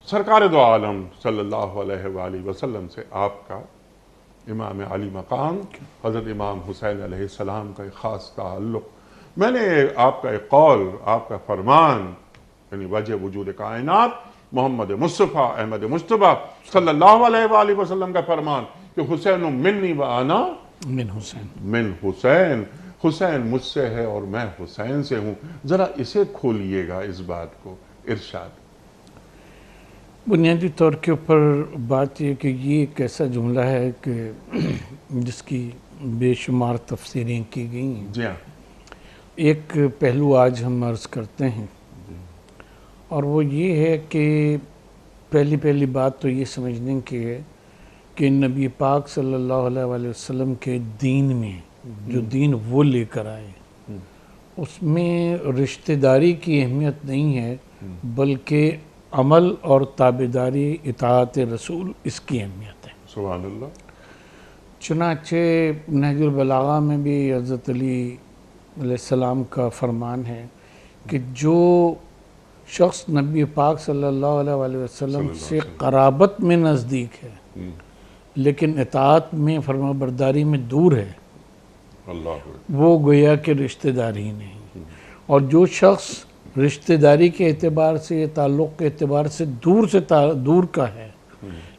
سرکار دو عالم صلی اللہ علیہ وآلہ وسلم سے آپ کا امام علی مقام حضرت امام حسین علیہ السلام کا ایک خاص تعلق، میں نے آپ کا ایک قول، آپ کا فرمان، یعنی وجہ وجود کائنات محمد مصطفیٰ احمد مجتبیٰ صلی اللہ علیہ وآلہ وسلم کا فرمان کہ حسین منی و انا من حسین، من حسین، حسین مجھ سے ہے اور میں حسین سے ہوں، ذرا اسے کھولیے گا اس بات کو، ارشاد۔ بنیادی طور کے اوپر بات یہ کہ یہ ایک ایسا جملہ ہے کہ جس کی بے شمار تفسیریں کی گئی ہیں۔ جی ہاں، ایک پہلو آج ہم عرض کرتے ہیں، اور وہ یہ ہے کہ پہلی بات تو یہ سمجھنے کی ہے کہ نبی پاک صلی اللہ علیہ وآلہ وسلم کے دین میں جو دین وہ لے کر آئے اس میں رشتہ داری کی اہمیت نہیں ہے، بلکہ عمل اور تابعداری اطاعت رسول اس کی اہمیت ہے۔ سبحان اللہ۔ چنانچہ نہج البلاغہ میں بھی حضرت علی علیہ السلام کا فرمان ہے کہ جو شخص نبی پاک صلی اللہ علیہ وآلہ وسلم سے قرابت میں نزدیک ہے لیکن اطاعت میں فرما برداری میں دور ہے، اللہ وہ گویا کہ رشتہ داری ہی نہیں، اور جو شخص رشتہ داری کے اعتبار سے، تعلق کے اعتبار سے دور کا ہے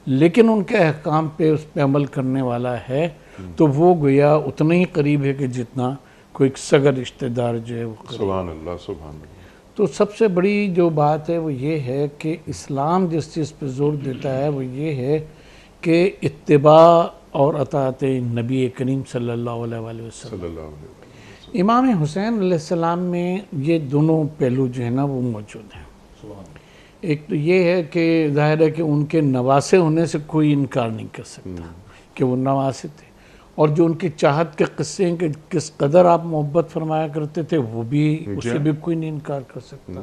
لیکن ان کے احکام پہ اس پہ عمل کرنے والا ہے تو وہ گویا اتنا ہی قریب ہے کہ جتنا کوئی سگا رشتہ دار جو ہے وہ قریب۔ سبحان اللہ، سبحان اللہ۔ تو سب سے بڑی جو بات ہے وہ یہ ہے کہ اسلام جس چیز پہ زور دیتا ہے وہ یہ ہے کہ اتباع اور اطاعت نبی کریم صلی اللہ علیہ وآلہ وسلم۔ صلی اللہ علیہ وسلم۔ امام حسین علیہ السلام میں یہ دونوں پہلو جو ہے نا وہ موجود ہیں۔ ایک تو یہ ہے کہ ظاہر ہے کہ ان کے نواسے ہونے سے کوئی انکار نہیں کر سکتا کہ وہ نواسے تھے، اور جو ان کی چاہت کے قصے ہیں کہ کس قدر آپ محبت فرمایا کرتے تھے وہ بھی، اس سے بھی کوئی نہیں انکار کر سکتا۔